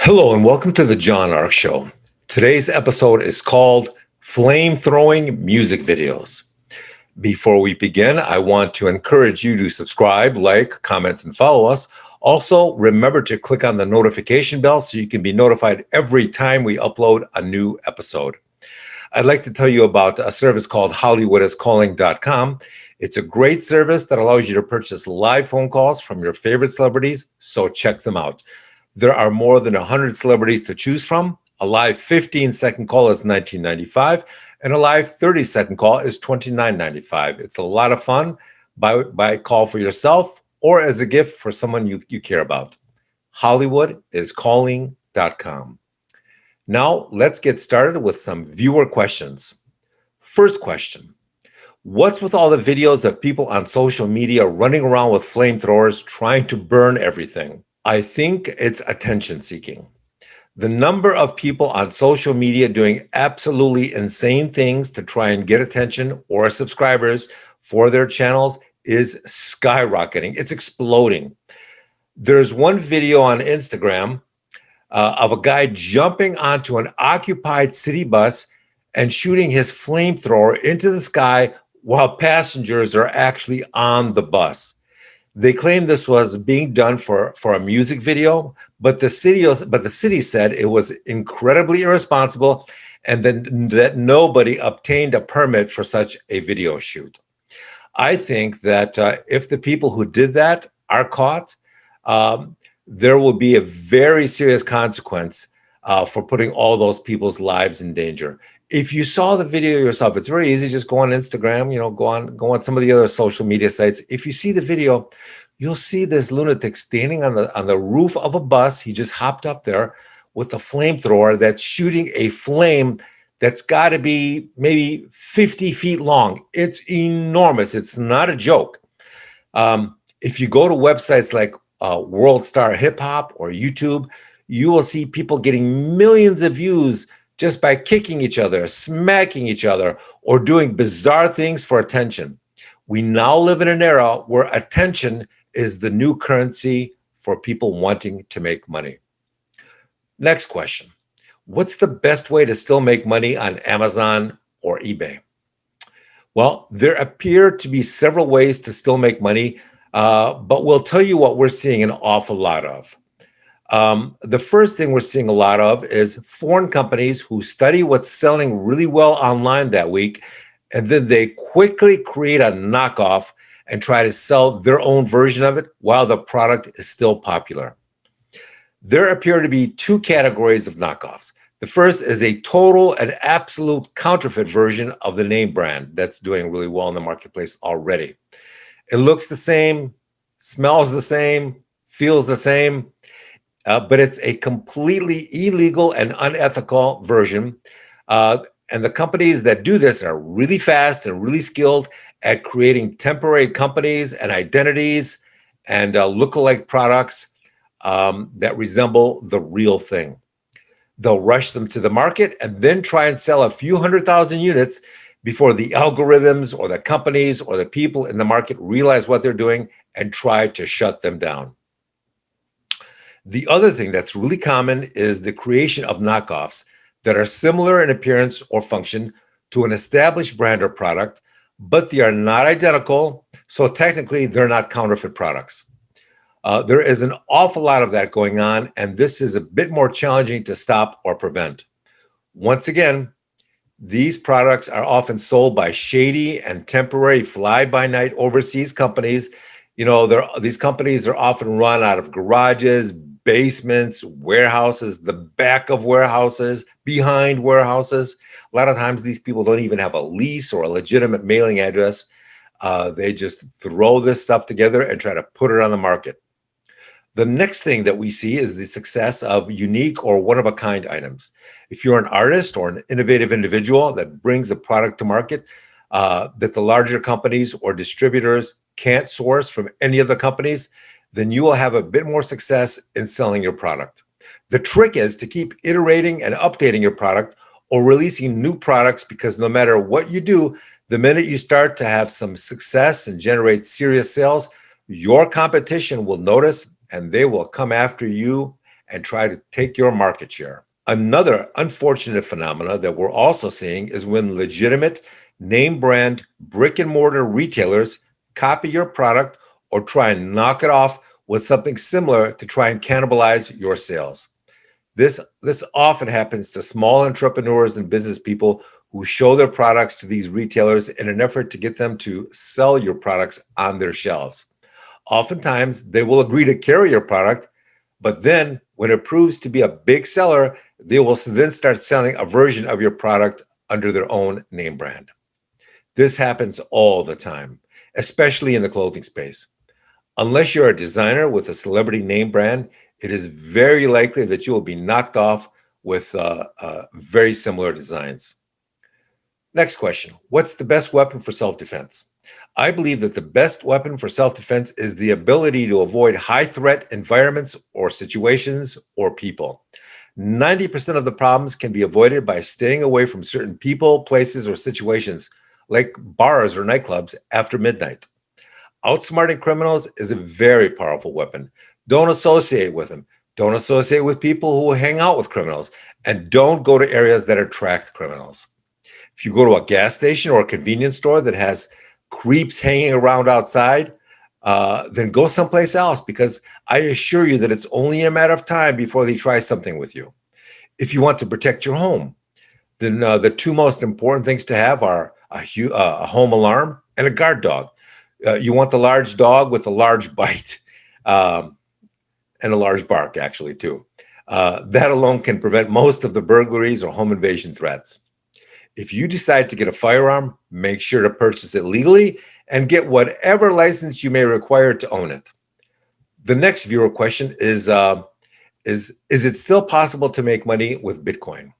Hello and welcome to the John Ark Show. Today's episode is called Flamethrowing Music Videos. Before we begin, I want to encourage you to subscribe, like, comment, and follow us. Also, remember to click on the notification bell so you can be notified every time we upload a new episode. I'd like to tell you about a service called HollywoodIsCalling.com. It's a great service that allows you to purchase live phone calls from your favorite celebrities, so check them out. There are more than 100 celebrities to choose from. A live 15-second call is $19.95, and a live 30-second call is $29.95. It's a lot of fun. Buy call for yourself or as a gift for someone you care about. HollywoodIsCalling.com. Now, let's get started with some viewer questions. First question. What's with all the videos of people on social media running around with flamethrowers trying to burn everything? I think it's attention seeking. The number of people on social media doing absolutely insane things to try and get attention or subscribers for their channels is skyrocketing. It's exploding. There's one video on Instagram of a guy jumping onto an occupied city bus and shooting his flamethrower into the sky while passengers are actually on the bus. They claimed this was being done for a music video, but the city said it was incredibly irresponsible and then that nobody obtained a permit for such a video shoot. I think that if the people who did that are caught, there will be a very serious consequence for putting all those people's lives in danger. If you saw the video yourself, it's very easy. Just go on Instagram, go on some of the other social media sites. If you see the video, you'll see this lunatic standing on the roof of a bus. He just hopped up there with a flamethrower that's shooting a flame that's got to be maybe 50 feet long. It's enormous. It's not a joke. If you go to websites like World Star Hip Hop or YouTube, you will see people getting millions of views just by kicking each other, smacking each other, or doing bizarre things for attention. We now live in an era where attention is the new currency for people wanting to make money. Next question. What's the best way to still make money on Amazon or eBay? Well, there appear to be several ways to still make money, but we'll tell you what we're seeing an awful lot of. The first thing we're seeing a lot of is foreign companies who study what's selling really well online that week, and then they quickly create a knockoff and try to sell their own version of it while the product is still popular. There appear to be two categories of knockoffs. The first is a total and absolute counterfeit version of the name brand that's doing really well in the marketplace already. It looks the same, smells the same, feels the same, but it's a completely illegal and unethical version. And the companies that do this are really fast and really skilled at creating temporary companies and identities and lookalike products that resemble the real thing. They'll rush them to the market and then try and sell a few 100,000 units before the algorithms or the companies or the people in the market realize what they're doing and try to shut them down. The other thing that's really common is the creation of knockoffs that are similar in appearance or function to an established brand or product, but they are not identical, so technically they're not counterfeit products. There is an awful lot of that going on, and this is a bit more challenging to stop or prevent. Once again, these products are often sold by shady and temporary fly-by-night overseas companies. These companies are often run out of garages, basements, warehouses, the back of warehouses, behind warehouses. A lot of times these people don't even have a lease or a legitimate mailing address. They just throw this stuff together and try to put it on the market. The next thing that we see is the success of unique or one-of-a-kind items. If you're an artist or an innovative individual that brings a product to market that the larger companies or distributors can't source from any other companies, then you will have a bit more success in selling your product. The trick is to keep iterating and updating your product or releasing new products, because no matter what you do, the minute you start to have some success and generate serious sales, your competition will notice and they will come after you and try to take your market share. Another unfortunate phenomena that we're also seeing is when legitimate name brand brick and mortar retailers copy your product or try and knock it off with something similar to try and cannibalize your sales. This often happens to small entrepreneurs and business people who show their products to these retailers in an effort to get them to sell your products on their shelves. Oftentimes, they will agree to carry your product, but then when it proves to be a big seller, they will then start selling a version of your product under their own name brand. This happens all the time, especially in the clothing space. Unless you're a designer with a celebrity name brand, it is very likely that you will be knocked off with very similar designs. Next question. What's the best weapon for self-defense? I believe that the best weapon for self-defense is the ability to avoid high-threat environments or situations or people. 90% of the problems can be avoided by staying away from certain people, places, or situations, like bars or nightclubs after midnight. Outsmarting criminals is a very powerful weapon. Don't associate with them. Don't associate with people who hang out with criminals. And don't go to areas that attract criminals. If you go to a gas station or a convenience store that has creeps hanging around outside, then go someplace else, because I assure you that it's only a matter of time before they try something with you. If you want to protect your home, then the two most important things to have are a home alarm and a guard dog. You want the large dog with a large bite and a large bark, actually, too. That alone can prevent most of the burglaries or home invasion threats. If you decide to get a firearm, make sure to purchase it legally and get whatever license you may require to own it. The next viewer question is it still possible to make money with Bitcoin?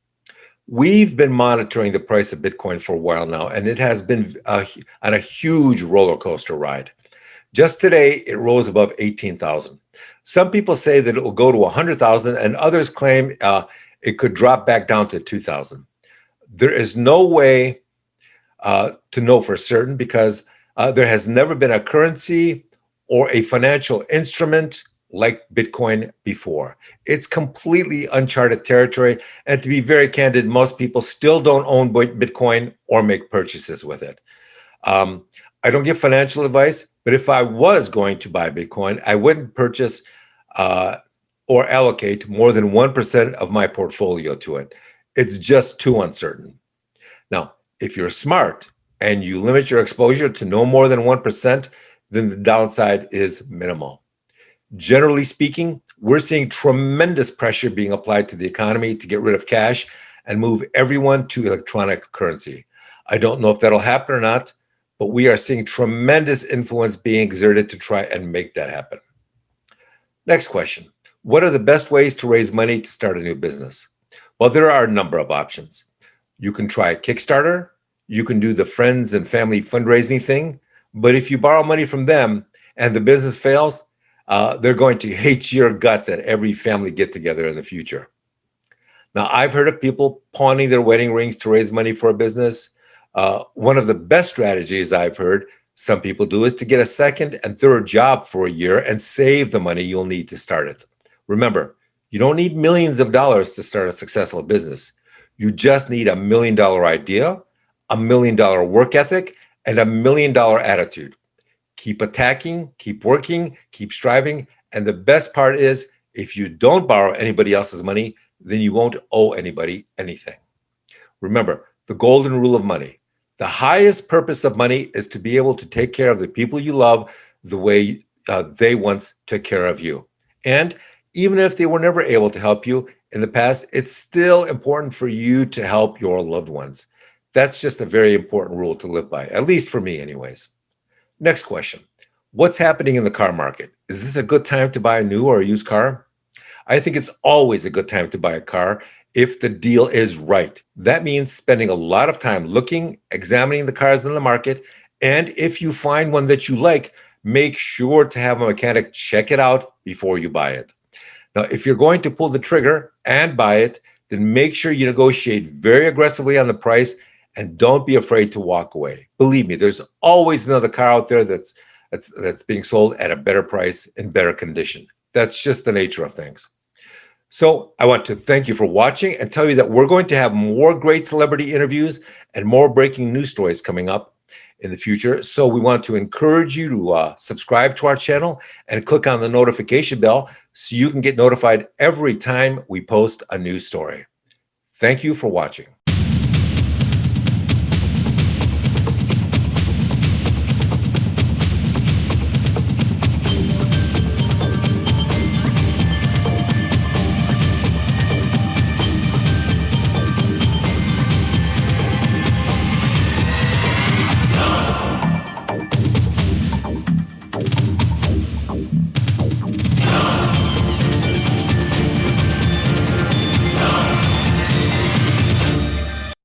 We've been monitoring the price of Bitcoin for a while now, and it has been on a huge roller coaster ride. Just today, it rose above 18,000. Some people say that it will go to 100,000, and others claim it could drop back down to 2,000. There is no way to know for certain, because there has never been a currency or a financial instrument like Bitcoin before. It's completely uncharted territory. And to be very candid, most people still don't own Bitcoin or make purchases with it. I don't give financial advice, but if I was going to buy Bitcoin, I wouldn't purchase or allocate more than 1% of my portfolio to it. It's just too uncertain. Now, if you're smart and you limit your exposure to no more than 1%, then the downside is minimal. Generally speaking, we're seeing tremendous pressure being applied to the economy to get rid of cash and move everyone to electronic currency. I don't know if that'll happen or not, but we are seeing tremendous influence being exerted to try and make that happen. Next question. What are the best ways to raise money to start a new business? Well, there are a number of options. You can try Kickstarter. You can do the friends and family fundraising thing. But if you borrow money from them and the business fails, they're going to hate your guts at every family get-together in the future. Now, I've heard of people pawning their wedding rings to raise money for a business. One of the best strategies I've heard some people do is to get a second and third job for a year and save the money you'll need to start it. Remember, you don't need millions of dollars to start a successful business. You just need $1 million idea, $1 million work ethic, and $1 million attitude. Keep attacking, keep working, keep striving. And the best part is, if you don't borrow anybody else's money, then you won't owe anybody anything. Remember, the golden rule of money. The highest purpose of money is to be able to take care of the people you love the way they once took care of you. And even if they were never able to help you in the past, it's still important for you to help your loved ones. That's just a very important rule to live by, at least for me anyways. Next question. What's happening in the car market? Is this a good time to buy a new or a used car? I think it's always a good time to buy a car if the deal is right. That means spending a lot of time looking, examining the cars in the market, and if you find one that you like, make sure to have a mechanic check it out before you buy it. Now, if you're going to pull the trigger and buy it, then make sure you negotiate very aggressively on the price and don't be afraid to walk away. Believe me, there's always another car out there that's being sold at a better price in better condition. That's just the nature of things. So I want to thank you for watching and tell you that we're going to have more great celebrity interviews and more breaking news stories coming up in the future. So we want to encourage you to subscribe to our channel and click on the notification bell so you can get notified every time we post a news story. Thank you for watching.